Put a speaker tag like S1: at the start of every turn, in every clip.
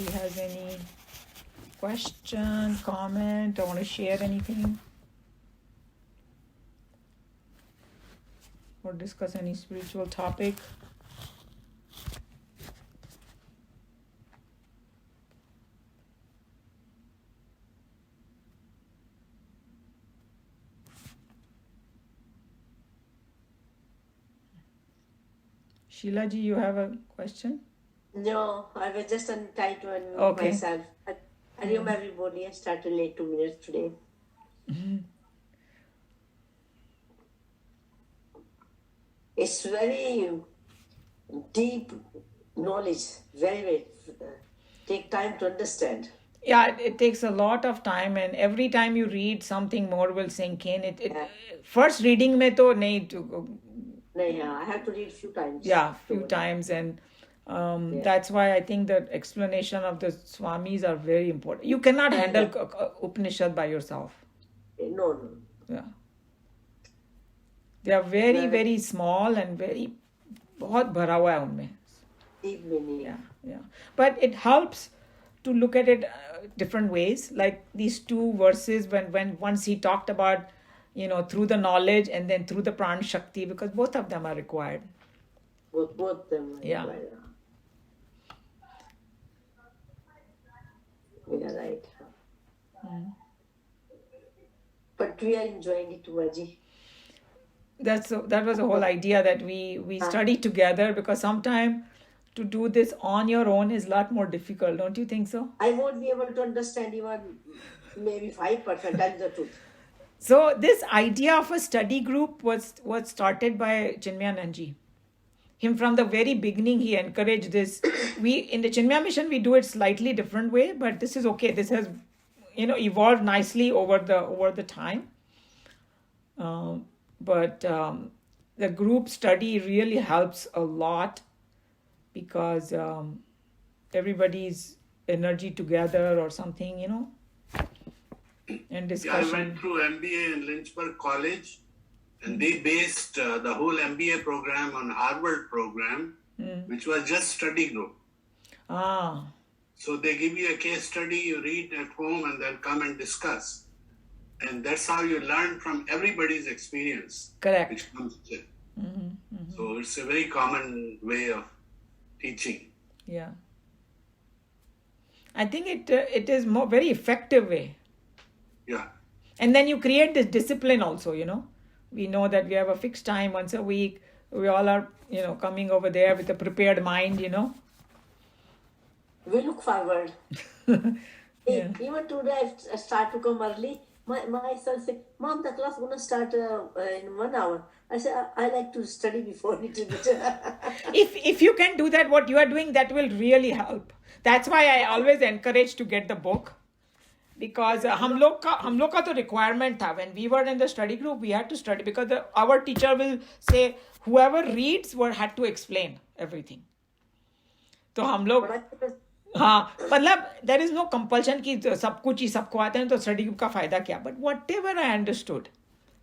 S1: anybody has any question, comment, or want to share anything? Or discuss any spiritual topic? Sheila ji, you have a question?
S2: No, I was just trying to unmute
S1: Okay.
S2: myself. I remember everybody. I started late 2 minutes today. It's very deep knowledge. Very. Take time to understand.
S1: Yeah, it takes a lot of time, and every time you read, something more will sink in.
S2: Yeah.
S1: First reading mein to nahi to
S2: No, yeah, I have to read a few times.
S1: yeah, few times, and that's why I think the explanation of the Swamis are very important. You cannot handle Upanishad by yourself.
S2: No.
S1: Yeah, they are very very small and very बहुत भरा हुआ है उनमें.
S2: Deep meaning.
S1: Yeah. But it helps to look at it different ways. Like these two verses, when once he talked about, through the knowledge and then through the pran shakti, because both of them are required.
S2: Both them.
S1: Yeah.
S2: You're right. But we are enjoying it, Vaji.
S1: That was the whole idea, that we study together, because sometimes to do this on your own is a lot more difficult. Don't you think so?
S2: I won't be able to understand even maybe 5%. That's the truth.
S1: So this idea of a study group was started by Chinmayanandji. Him from the very beginning, he encouraged this. We in the Chinmaya mission, we do it slightly different way, but this is okay. This has evolved nicely over the time. But the group study really helps a lot, because everybody's energy together or something, and discussion.
S3: Yeah, I went through MBA in Lynchburg College, and they based the whole MBA program on Harvard program, which was just study group. So they give you a case study, you read at home, and then come and discuss. And that's how you learn from everybody's experience.
S1: Correct.
S3: Which comes in. So it's a very common way of teaching.
S1: Yeah. I think it is more very effective way.
S3: Yeah.
S1: And then you create this discipline also, We know that we have a fixed time once a week. We all are, coming over there with a prepared mind,
S2: We look forward.
S1: Yeah.
S2: Even today, I start to come early. My son said, Mom, the class is going to start in 1 hour. I said, I like to study before it.
S1: If you can do that, what you are doing, that will really help. That's why I always encourage to get the book. Because हम लोग का तो requirement था. When we were in the study group, we had to study, because our teacher will say, whoever reads had to explain everything. तो हम लोग मतलब there is no compulsion कि सब कुछ ही सबको आते हैं, तो study group का फायदा क्या? But whatever I understood,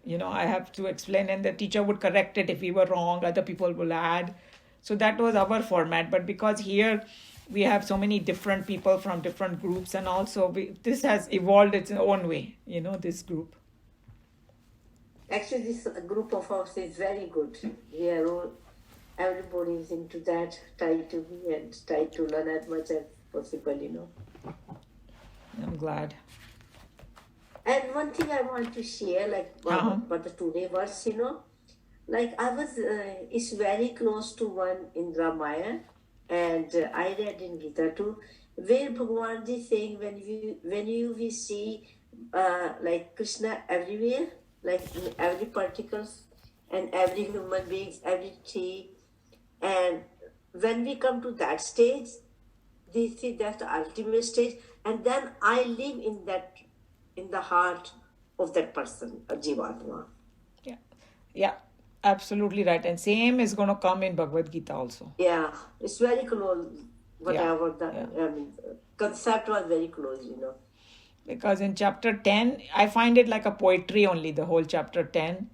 S1: I have to explain, and the teacher would correct it if we were wrong, other people will add. So that was our format. But because here we have so many different people from different groups, and also this has evolved its own way, this group.
S2: Actually, this group of us is very good. We are all, everybody is into that, try to be and try to learn as much as possible,
S1: I'm glad.
S2: And one thing I want to share, like about the today verse, like I was, it's very close to one in Ramayana, and I read in Geeta too, where Bhagavan is saying, when you will see like Krishna everywhere, like in every particles and every human beings, every tree, and when we come to that stage, they see that's the ultimate stage, and then I live in the heart of that person, a Jivatma.
S1: Yeah, absolutely right. And same is going to come in Bhagavad Gita also.
S2: Yeah, it's very close. Whatever concept was very close,
S1: Because in chapter 10, I find it like a poetry only, the whole chapter 10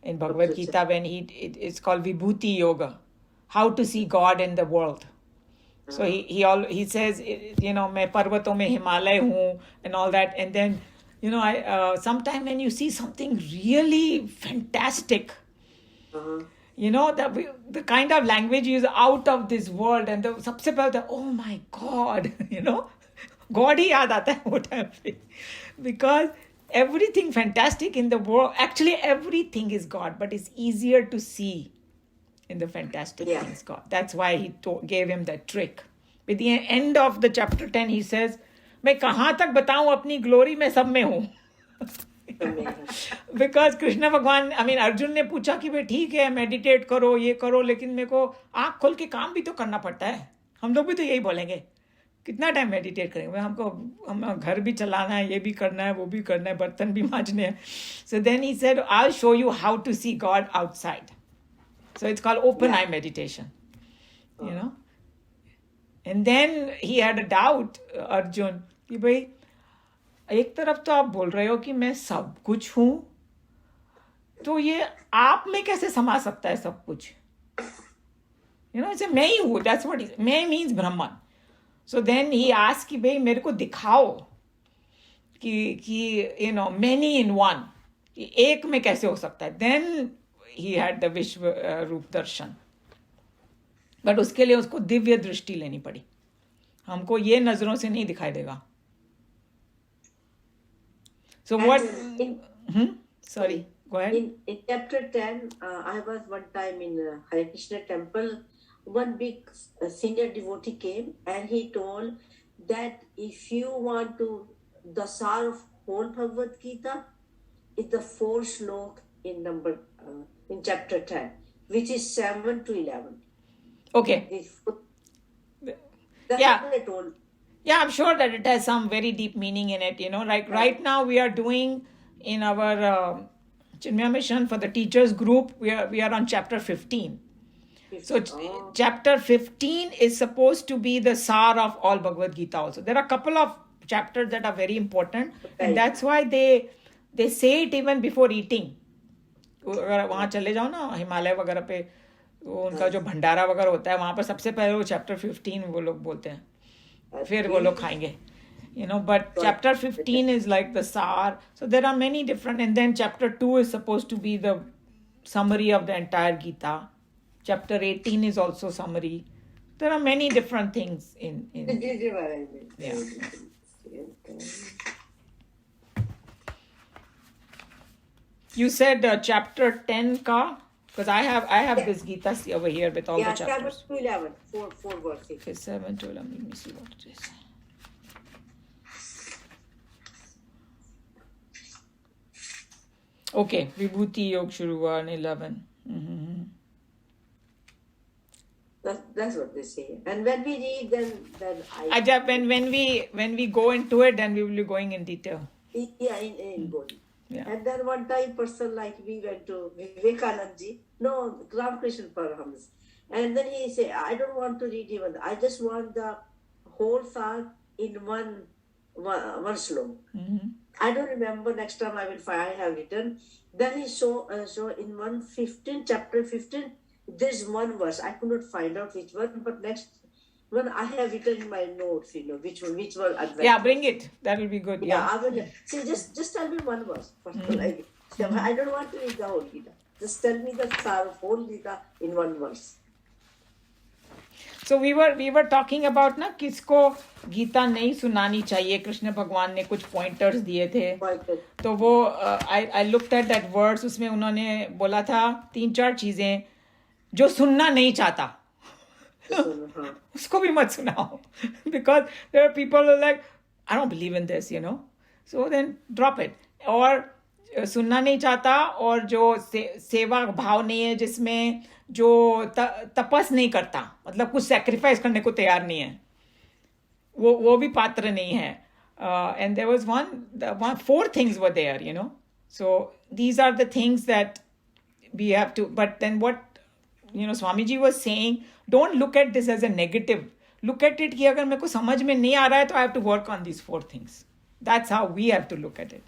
S1: in Bhagavad Gita, when it's called Vibhuti Yoga, how to see God in the world. So he says, मैं पर्वतों में हिमालय हूँ and all that. And then, I sometime when you see something really fantastic, the kind of language is out of this world, and the सबसे पहले oh my God, God ही याद आता है वो time पे, because everything fantastic in the world, actually everything is God, but it's easier to see in the fantastic things God. That's why he gave him that trick. At the end of the chapter 10, he says, मैं कहाँ तक बताऊं अपनी glory, मैं सब में हूँ. Because Krishna भगवान, अर्जुन ने पूछा कि भाई ठीक है मेडिटेट करो, ये करो, लेकिन मेरे को आँख खोल के काम भी तो करना पड़ता है. हम लोग भी तो यही बोलेंगे, कितना टाइम मेडिटेट करेंगे, हम घर भी चलाना है, ये भी करना है, वो भी करना है, बर्तन भी मांजने हैं. So then he said, I'll show you how to see God outside. So it's called open eye meditation. And then he had a doubt, Arjun, कि भाई एक तरफ तो आप बोल रहे हो कि मैं सब कुछ हूं, तो ये आप में कैसे समा सकता है सब कुछ? इसे मैं ही हूं. That's what मैं means Brahman. So then he asked कि भाई मेरे को दिखाओ कि many in one, कि एक में कैसे हो सकता है. Then he had the विश्व रूप दर्शन. बट उसके लिए उसको दिव्य दृष्टि लेनी पड़ी. हमको ये नजरों से नहीं दिखाई देगा. So what? Sorry, go ahead.
S2: In chapter 10, I was one time in Hare Krishna temple. One big senior devotee came and he told that if you want to, the sar of whole Bhagavad Gita is the 4th slok in chapter 10, which is 7 to 11.
S1: Okay.
S2: That's
S1: Yeah.
S2: what I told.
S1: Yeah, I'm sure that it has some very deep meaning in it. Like right now we are doing in our Chinmaya mission for the teachers group, we are on chapter 15. So chapter 15 is supposed to be the sar of all Bhagavad Gita also. There are a couple of chapters that are very important, and that's why they say it even before eating. अगर वहाँ चले जाओ ना हिमालय वगैरह पे, तो उनका जो भंडारा वगैरह होता है वहाँ पर सबसे पहले वो चैप्टर 15 वो लोग बोलते हैं, फिर वो लोग खाएंगे. But chapter 15 is like the sar. So there are many different, and then chapter 2 is supposed to be the summary of the entire Gita. Chapter 18 is also summary. There are many different things in yeah. You said chapter 10 ka, because I have this Gita over here with all the chapters.
S2: 7 to 11, four verses.
S1: Okay, 7 to 11. Let me see what it is. Okay, Vibhuti Yog Shuru hua in 11. Mm-hmm.
S2: That's what they say. And when we read, then
S1: Ajab, when we go into it, then we will be going in detail.
S2: Yeah, in body.
S1: Yeah.
S2: And then one time person like we went to Vivekanand Ramakrishna Paramahamsa. And then he said, I don't want to read even, I just want the whole sar in one slok.
S1: Mm-hmm.
S2: I don't remember, next time I have written. Then he show in chapter 15, there's one verse. I could not find out which one, but next one I have written in my notes, which one.
S1: Yeah, bring it. That will be good. Yeah.
S2: I will. See, just tell me one verse. I don't want to read the whole Gita. Just tell me the whole Gita in one verse.
S1: So we were talking about ना किसको गीता नहीं सुनानी चाहिए. कृष्ण भगवान ने कुछ pointers दिए थे. तो वो I looked at that verse. उसमें उन्होंने बोला था 3-4 चीजें जो सुनना नहीं चाहता उसको भी मत सुनाओ, because there are people who are like, I don't believe in this, so then drop it. और सुनना नहीं चाहता, और जो सेवा भाव नहीं है, जिसमें जो तपस नहीं करता, मतलब कुछ सैक्रिफाइस करने को तैयार नहीं है, वो भी पात्र नहीं है. And there was 4 things were there, so these are the things that we have to. But then what Swamiji was saying, don't look at this as a negative. Look at it कि अगर मेरे को समझ में नहीं आ रहा है तो I have to work on these 4 things. That's how we have to look at it,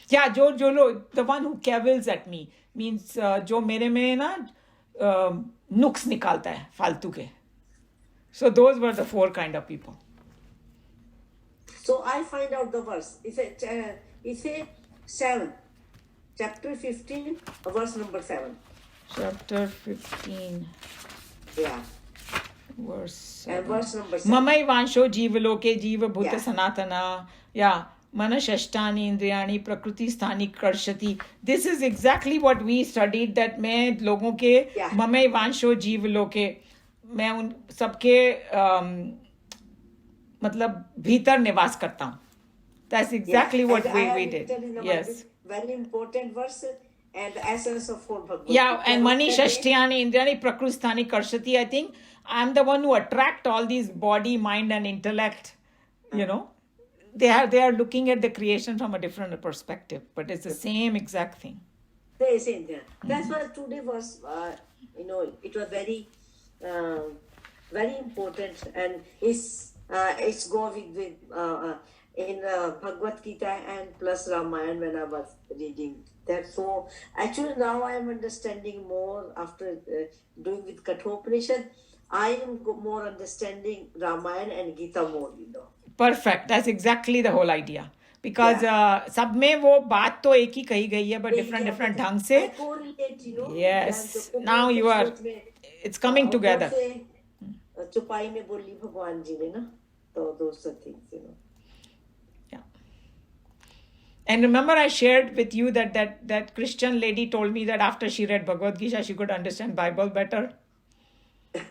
S1: Yeah, the one who cavils at me means जो मेरे में ना नुक्स निकालता है फालतू के, So those were the 4 kind of people.
S2: So I find out the verse. It's a 7. Chapter 15, verse number 7.
S1: Chapter 15.
S2: Yeah.
S1: Verse 7.
S2: And verse number 7.
S1: Mamai vansho jivaloke jiva bhuta
S2: Yeah.
S1: sanatana. Yeah. Manashashtani indriyani prakriti sthani karshati. This is exactly what we studied, that मैं लोगों के
S2: Yeah.
S1: ममई वांशो जीवलोके, मैं उन सबके मतलब भीतर निवास करता हूँ. That's exactly
S2: Yeah.
S1: what
S2: And
S1: we
S2: I am
S1: did.
S2: telling about
S1: Yes.
S2: this very important verse and the essence of whole Bhagavad
S1: Yeah,
S2: Gita.
S1: and Mani Shashtiyani Indrani Prakrusthani Karshati. I think I'm the one who attract all these body, mind, and intellect. You know, they are looking at the creation from a different perspective, but it's the same exact thing.
S2: They say that. That's why today was, it was very important, and it's go with in Bhagavad Gita and plus Ramayana when I was reading that. So actually now I am understanding more after doing with Kathopanishad. I am more understanding Ramayana and Gita more.
S1: Perfect. That's exactly the whole idea. Because सब में वो बात तो एक ही कही गई है, but different ढंग से.
S2: I correlate,
S1: Yes. Now you are. It's coming together.
S2: चुपाई में बोली भगवान जी ने ना, तो those are things.
S1: Yeah. And remember, I shared with you that Christian lady told me that after she read Bhagavad Gita, she could understand Bible better.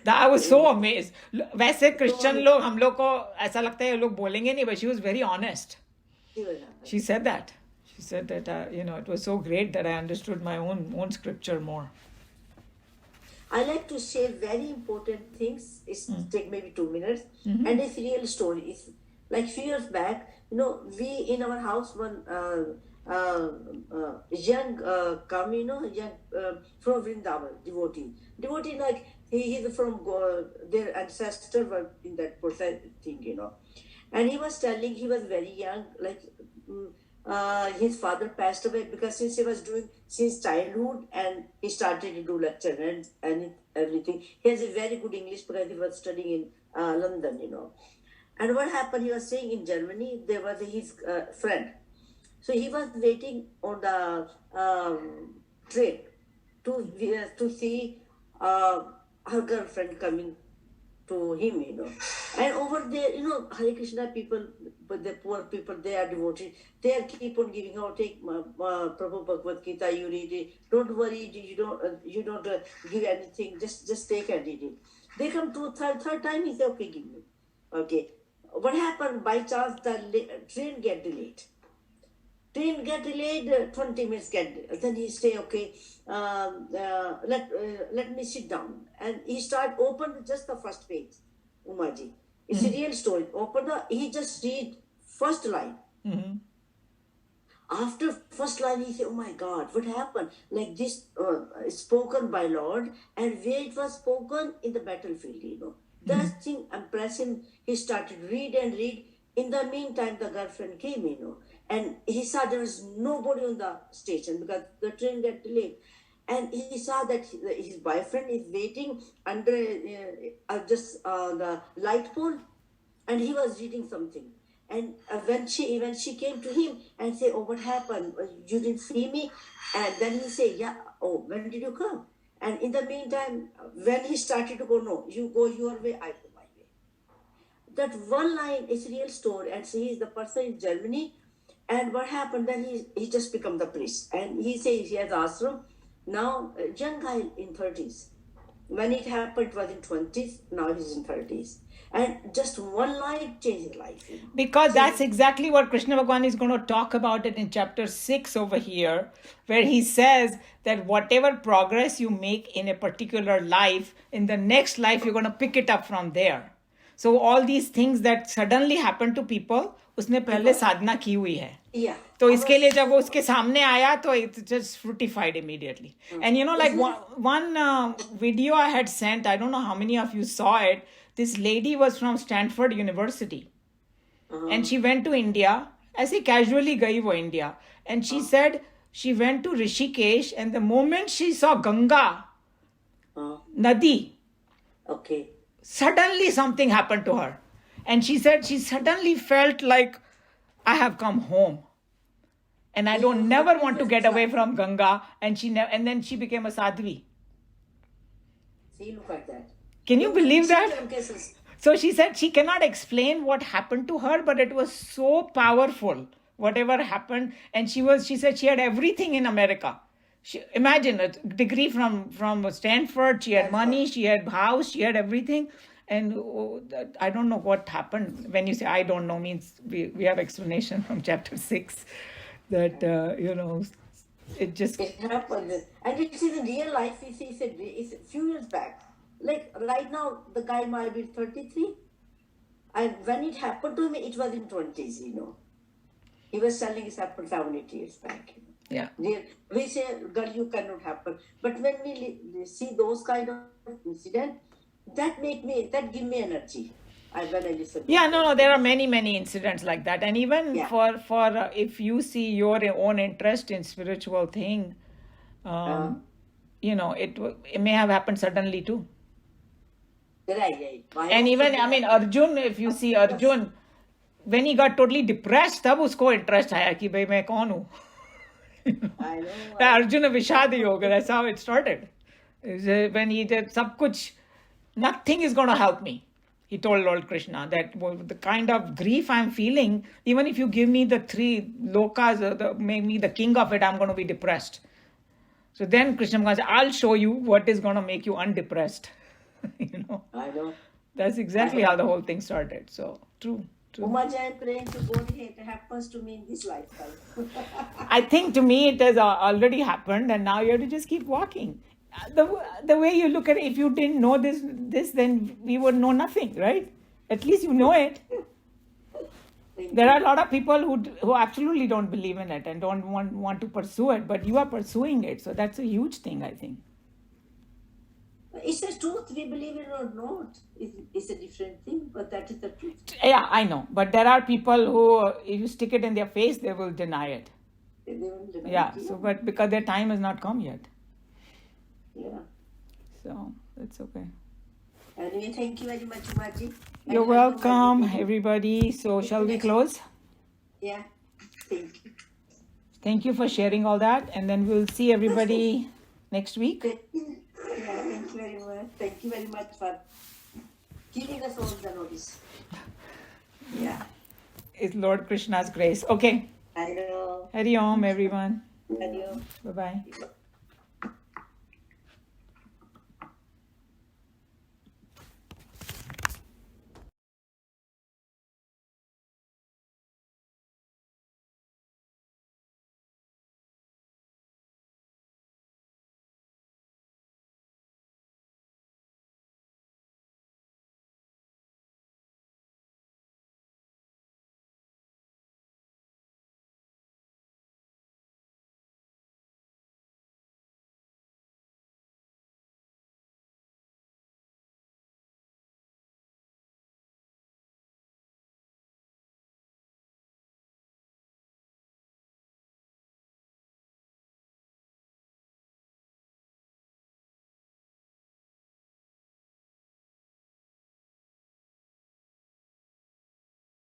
S1: I was so amazed. वैसे Christian लोग हम लोग को ऐसा लगता है ये लोग बोलेंगे नहीं, but she was very honest. She said that. She said that it was so great that I understood my own scripture more.
S2: I like to share very important things. It's take maybe 2 minutes, and it's real story. It's like few years back, we in our house one young come, young from Vrindavan, devotee like he is from their ancestor were in that person thing, and he was telling he was very young, like his father passed away because since he was doing since childhood, and he started to do lecture and everything. He has a very good English because he was studying in London, And what happened? He was saying in Germany there was his friend, so he was waiting on the train to see her girlfriend coming to him, And over there, Hare Krishna people, but the poor people, they are devoted. They are keep on giving out. Take Prabhu Bhagavad Gita, you read it. Don't worry, you don't give anything. Just take and read it. They come to third time. He say, okay, give me. Okay. What happened? By chance, the train get delayed. 20 minutes then he say, okay, let me sit down, and he start open just the first page. Umaji, it's a real story. He just read first line. After first line, he say, oh my God, what happened? Like this spoken by Lord, and where it was spoken in the battlefield, That thing impressed him. He started read. In the meantime, the girlfriend came, and he saw there was nobody on the station because the train got delayed. And he saw that his boyfriend is waiting under just the light pole, and he was reading something. And when she came to him and say, oh, what happened? You didn't see me? And then he say, yeah, oh, when did you come? And in the meantime, when he started to go, no, you go your way, I go my way. That one line is real story. And so he is the person in Germany. And what happened, then he just become the priest. And he says he has ashram. Now, young guy in 30s. When it happened, it was in 20s. Now he's in 30s. And just one line changed his life.
S1: Because that's exactly what Krishna Bhagavan is going to talk about it in chapter 6 over here, where he says that whatever progress you make in a particular life, in the next life, you're going to pick it up from there. So all these things that suddenly happen to people, उसने पहले साधना की हुई है.
S2: Yeah.
S1: तो इसके लिए जब वो उसके सामने आया तो it just fruitified immediately. And like one video I had sent, I don't know how many of you saw it. This lady was from Stanford University. And she went to India. ऐसे casually गई वो India. And she said she went to Rishikesh, and the moment she saw Ganga, Nadi,
S2: Okay.
S1: suddenly something happened to her. And she said she suddenly felt like I have come home. And I don't never want to get away from Ganga. And and then she became a sadhvi.
S2: See, look at that.
S1: Can you believe that?
S2: Cases.
S1: So she said she cannot explain what happened to her, but it was so powerful, whatever happened. And she said she had everything in America. Imagine a degree from Stanford. She had money, she had house, she had everything. And I don't know what happened. When you say I don't know, means we have explanation from chapter 6 that,
S2: It happened. And you see the real life, it's a few years back. Like right now, the guy might be 33. And when it happened to me, it was in 20s, He was selling his apple 7, 8 years back.
S1: Yeah.
S2: We say, girl, you cannot happen. But when we see those kind of incidents, that give me energy. When I listen.
S1: Yeah, no, there are many incidents like that. And even for if you see your own interest in spiritual thing, it may have happened suddenly too.
S2: Right.
S1: And even, Arjun, if you see Arjun, when he got totally depressed, तब उसको interest आया कि भाई मैं कौन हूँ.
S2: I know.
S1: Arjuna Vishad Yoga, that's how it started. When he did सब कुछ, nothing is going to help me. He told Lord Krishna that the kind of grief I'm feeling, even if you give me the 3 lokas, make me the king of it, I'm going to be depressed. So then Krishna said, I'll show you what is going to make you undepressed.
S2: I know.
S1: That's exactly how the whole thing started. So, true.
S2: Umaji, I'm praying to God, it happens to me in this lifetime.
S1: I think to me it has already happened, and now you have to just keep walking. The way you look at it, if you didn't know this, then we would know nothing, right? At least you know it. There are a lot of people who absolutely don't believe in it and don't want to pursue it, but you are pursuing it. So that's a huge thing, I think.
S2: It's the truth, we believe it or not. It's a different thing, but that is the truth.
S1: Yeah, I know. But there are people who, if you stick it in their face, they will deny it.
S2: They will deny
S1: Yeah,
S2: it,
S1: so but because their time has not come yet.
S2: Yeah.
S1: So that's okay.
S2: Anyway, thank you very much, Umaji.
S1: You're welcome, everybody. So shall we close?
S2: Yeah, thank you.
S1: Thank you for sharing all that. And then we'll see everybody next week.
S2: Yeah, thank you very much. Thank you very much for giving us all the notice. Yeah.
S1: It's Lord Krishna's grace. Okay.
S2: I know.
S1: Hari Om, everyone.
S2: I know.
S1: Bye-bye.